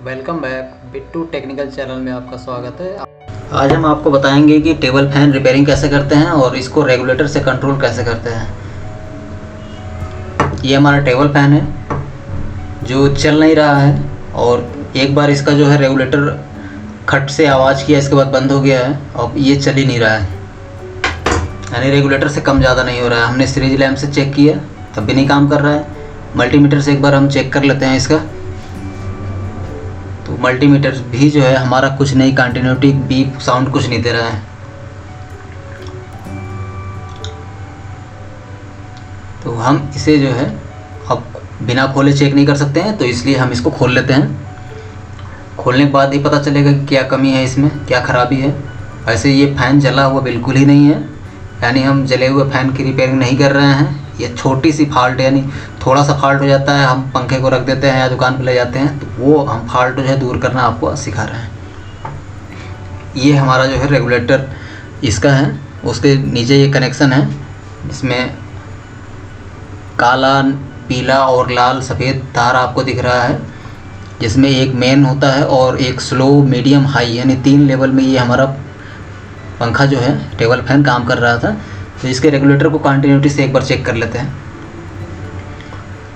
Welcome back Bittu technical channel में आपका स्वागत है। आज हम आपको बताएंगे कि टेबल फैन रिपेयरिंग कैसे करते हैं और इसको रेगुलेटर से कंट्रोल कैसे करते हैं। ये हमारा टेबल फैन है जो चल नहीं रहा है और एक बार इसका जो है रेगुलेटर खट से आवाज़ किया, इसके बाद बंद हो गया है। अब ये चल ही नहीं रहा है, यानी रेगुलेटर से कम ज़्यादा नहीं हो रहा है। हमने सीरीज लैम्प से चेक किया तब भी नहीं काम कर रहा है। मल्टीमीटर से एक बार हम चेक कर लेते हैं इसका, तो मल्टीमीटर भी जो है हमारा कुछ नहीं, कंटिन्यूटी बीप साउंड कुछ नहीं दे रहा है। तो हम इसे जो है अब बिना खोले चेक नहीं कर सकते हैं, तो इसलिए हम इसको खोल लेते हैं। खोलने के बाद ही पता चलेगा कि क्या कमी है इसमें, क्या ख़राबी है। वैसे ये फ़ैन जला हुआ बिल्कुल ही नहीं है, यानी हम जले हुए फ़ैन की रिपेयरिंग नहीं कर रहे हैं। ये छोटी सी फॉल्ट है, यानी थोड़ा सा फॉल्ट हो जाता है, हम पंखे को रख देते हैं या दुकान पे ले जाते हैं, तो वो हम फॉल्ट जो है दूर करना आपको सिखा रहे हैं। ये हमारा जो है रेगुलेटर इसका है, उसके नीचे ये कनेक्शन है, इसमें काला, पीला और लाल सफ़ेद तार आपको दिख रहा है, जिसमें एक मेन होता है और एक स्लो, मीडियम, हाई, यानी 3 लेवल में ये हमारा पंखा जो है टेबल फैन काम कर रहा था। तो इसके रेगुलेटर को कंटिन्यूटी से एक बार चेक कर लेते हैं।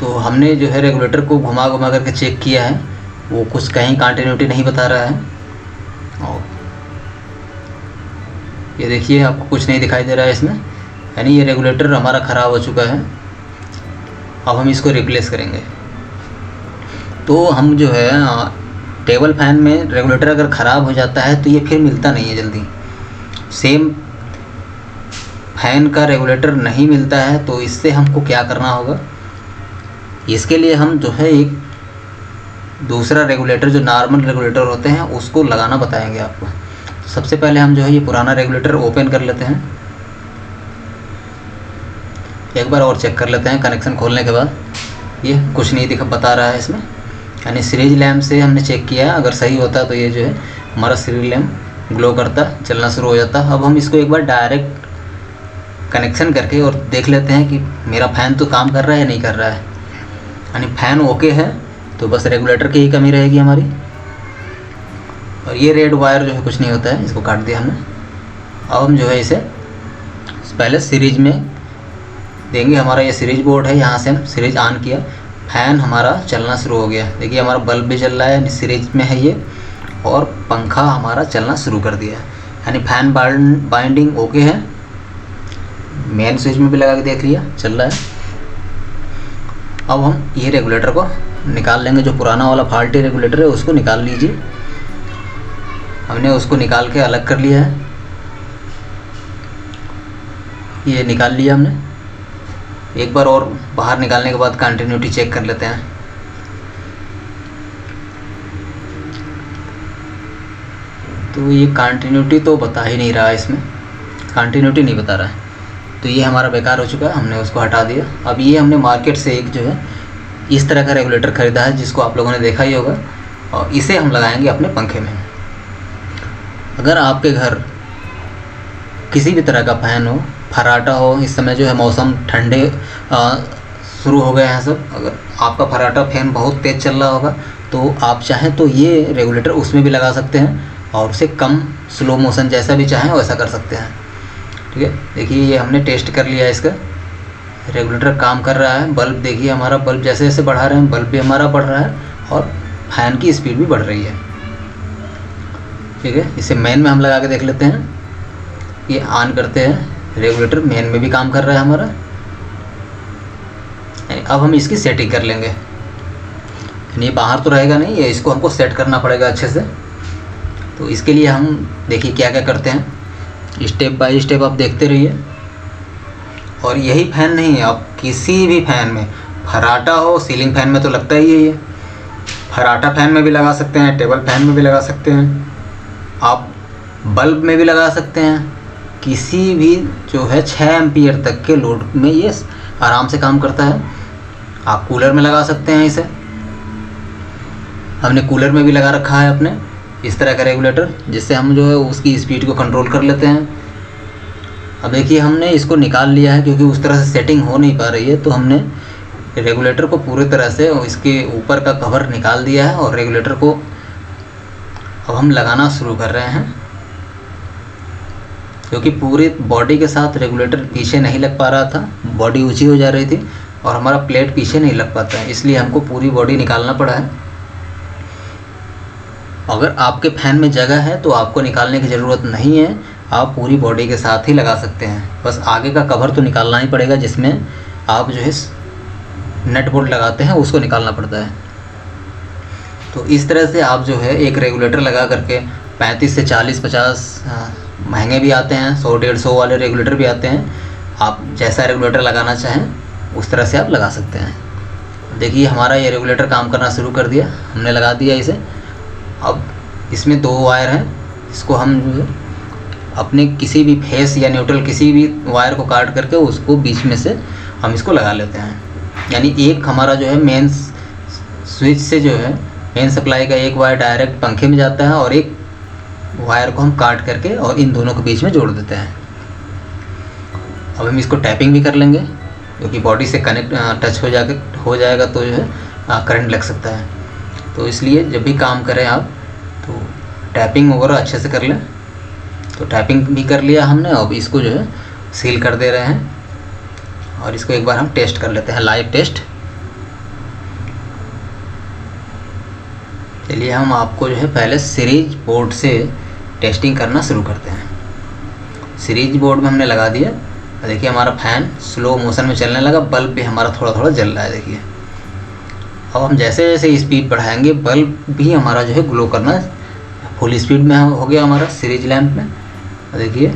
तो हमने जो है रेगुलेटर को घुमा घुमा करके चेक किया है, वो कुछ कहीं कंटिन्यूटी नहीं बता रहा है। और ये देखिए आपको कुछ नहीं दिखाई दे रहा है इसमें, यानी ये रेगुलेटर हमारा ख़राब हो चुका है। अब हम इसको रिप्लेस करेंगे। तो हम जो है टेबल फैन में रेगुलेटर अगर ख़राब हो जाता है तो ये फिर मिलता नहीं है जल्दी। सेम फैन का रेगुलेटर नहीं मिलता है, तो इससे हमको क्या करना होगा, इसके लिए हम जो है एक दूसरा रेगुलेटर, जो नॉर्मल रेगुलेटर होते हैं, उसको लगाना बताएंगे आपको। सबसे पहले हम जो है ये पुराना रेगुलेटर ओपन कर लेते हैं, एक बार और चेक कर लेते हैं। कनेक्शन खोलने के बाद ये कुछ नहीं बता रहा है इसमें, यानी सीरीज लैम्प से हमने चेक किया है, अगर सही होता तो ये जो है हमारा सीरीज लैम्प ग्लो करता, चलना शुरू हो जाता। अब हम इसको एक बार डायरेक्ट कनेक्शन करके और देख लेते हैं कि मेरा फ़ैन तो काम कर रहा है या नहीं कर रहा है। यानी फ़ैन ओके है, तो बस रेगुलेटर की ही कमी रहेगी हमारी। और ये रेड वायर जो है कुछ नहीं होता है, इसको काट दिया हमने। अब हम जो है इसे पहले सीरीज में देंगे। हमारा ये सीरीज बोर्ड है, यहाँ से हम सीरीज ऑन किया, फ़ैन हमारा चलना शुरू हो गया। देखिए हमारा बल्ब भी चल रहा है, सीरीज में है ये, और पंखा हमारा चलना शुरू कर दिया। यानी फ़ैन बाइंडिंग ओके है। मेन स्विच में भी लगा के देख लिया, चल रहा है। अब हम ये रेगुलेटर को निकाल लेंगे, जो पुराना वाला फॉल्टी रेगुलेटर है उसको निकाल लीजिए। हमने उसको निकाल के अलग कर लिया है, ये निकाल लिया हमने। एक बार और बाहर निकालने के बाद कंटिन्यूटी चेक कर लेते हैं। तो ये कंटिन्यूटी तो बता ही नहीं रहा है, इसमें कंटिन्यूटी नहीं बता रहा है, तो ये हमारा बेकार हो चुका है, हमने उसको हटा दिया। अब ये हमने मार्केट से एक जो है इस तरह का रेगुलेटर ख़रीदा है, जिसको आप लोगों ने देखा ही होगा, और इसे हम लगाएंगे अपने पंखे में। अगर आपके घर किसी भी तरह का फ़ैन हो, फर्राटा हो, इस समय जो है मौसम ठंडे शुरू हो गए हैं सब, अगर आपका फर्राटा फैन बहुत तेज़ चल रहा होगा तो आप चाहें तो ये रेगुलेटर उसमें भी लगा सकते हैं, और उसे कम स्लो मोशन जैसा भी चाहें वैसा कर सकते हैं। ठीक है, देखिए ये हमने टेस्ट कर लिया है, इसका रेगुलेटर काम कर रहा है। बल्ब देखिए हमारा, बल्ब जैसे जैसे बढ़ा रहे हैं बल्ब भी हमारा बढ़ रहा है, और फैन की स्पीड भी बढ़ रही है। ठीक है, इसे मेन में हम लगा के देख लेते हैं। ये ऑन करते हैं, रेगुलेटर मेन में भी काम कर रहा है हमारा। अब हम इसकी सेटिंग कर लेंगे, यानी बाहर तो रहेगा नहीं, ये इसको हमको सेट करना पड़ेगा अच्छे से। तो इसके लिए हम देखिए क्या क्या करते हैं, स्टेप बाय स्टेप आप देखते रहिए। और यही फ़ैन नहीं है, आप किसी भी फ़ैन में, फर्राटा हो, सीलिंग फ़ैन में तो लगता ही है, ये फर्राटा फ़ैन में भी लगा सकते हैं, टेबल फ़ैन में भी लगा सकते हैं, आप बल्ब में भी लगा सकते हैं। किसी भी जो है 6 एम्पीयर तक के लोड में ये आराम से काम करता है। आप कूलर में लगा सकते हैं इसे, हमने कूलर में भी लगा रखा है अपने इस तरह का रेगुलेटर, जिससे हम जो है उसकी स्पीड को कंट्रोल कर लेते हैं। अब देखिए हमने इसको निकाल लिया है, क्योंकि उस तरह से सेटिंग हो नहीं पा रही है, तो हमने रेगुलेटर को पूरी तरह से इसके ऊपर का कवर निकाल दिया है और रेगुलेटर को अब हम लगाना शुरू कर रहे हैं, क्योंकि पूरी बॉडी के साथ रेगुलेटर पीछे नहीं लग पा रहा था, बॉडी ऊंची हो जा रही थी और हमारा प्लेट पीछे नहीं लग पाता है, इसलिए हमको पूरी बॉडी निकालना पड़ा है। अगर आपके फैन में जगह है तो आपको निकालने की ज़रूरत नहीं है, आप पूरी बॉडी के साथ ही लगा सकते हैं। बस आगे का कवर तो निकालना ही पड़ेगा, जिसमें आप जो है नट बोल्ट लगाते हैं उसको निकालना पड़ता है। तो इस तरह से आप जो है एक रेगुलेटर लगा करके 35 से 40-50 महंगे भी आते हैं, 100-150 वाले रेगुलेटर भी आते हैं। आप जैसा रेगुलेटर लगाना चाहें उस तरह से आप लगा सकते हैं। देखिए हमारा ये रेगुलेटर काम करना शुरू कर दिया, हमने लगा दिया इसे। अब इसमें 2 वायर हैं, इसको हम जो है अपने किसी भी फेस या न्यूट्रल किसी भी वायर को काट करके उसको बीच में से हम इसको लगा लेते हैं। यानी एक हमारा जो है मेन स्विच से जो है मेन सप्लाई का एक वायर डायरेक्ट पंखे में जाता है और एक वायर को हम काट करके और इन दोनों के बीच में जोड़ देते हैं। अब हम इसको टैपिंग भी कर लेंगे, क्योंकि बॉडी से कनेक्ट टच हो जाएगा तो जो है करंट लग सकता है। तो इसलिए जब भी काम करें आप तो टैपिंग वगैरह अच्छे से कर लें। तो टैपिंग भी कर लिया हमने, अब इसको जो है सील कर दे रहे हैं और इसको एक बार हम टेस्ट कर लेते हैं, लाइव टेस्ट। चलिए हम आपको जो है पहले सीरीज बोर्ड से टेस्टिंग करना शुरू करते हैं। सीरीज बोर्ड में हमने लगा दिया, देखिए हमारा फैन स्लो मोशन में चलने लगा, बल्ब भी हमारा थोड़ा थोड़ा जल रहा है। देखिए अब हम जैसे जैसे स्पीड बढ़ाएंगे बल्ब भी हमारा जो है ग्लो करना फुल स्पीड में हो गया हमारा सीरीज लैंप में। देखिए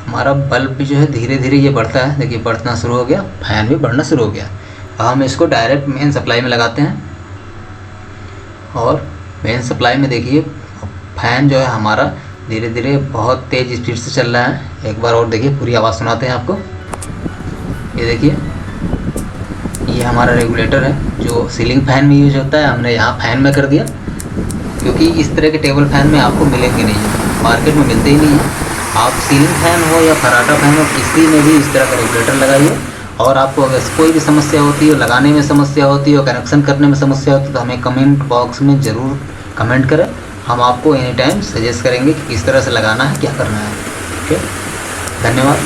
हमारा बल्ब भी जो है धीरे धीरे ये बढ़ता है, देखिए बढ़ना शुरू हो गया, फैन भी बढ़ना शुरू हो गया। अब हम इसको डायरेक्ट मेन सप्लाई में लगाते हैं और मेन सप्लाई में देखिए फैन जो है हमारा धीरे धीरे बहुत तेज़ स्पीड से चल रहा है। एक बार और देखिए, पूरी आवाज़ सुनाते हैं आपको। ये देखिए ये हमारा रेगुलेटर है जो सीलिंग फैन में यूज होता है, हमने यहाँ फैन में कर दिया, क्योंकि इस तरह के टेबल फैन में आपको मिलेंगे नहीं, मार्केट में मिलते ही नहीं है। आप सीलिंग फैन हो या फराटा फैन हो, किसी में भी इस तरह का रेगुलेटर लगाइए। और आपको अगर कोई भी समस्या होती हो, लगाने में समस्या होती हो, कनेक्शन करने में समस्या होती है, तो हमें कमेंट बॉक्स में ज़रूर कमेंट करें, हम आपको एनी टाइम सजेस्ट करेंगे कि किस तरह से लगाना है, क्या करना है। ओके, धन्यवाद।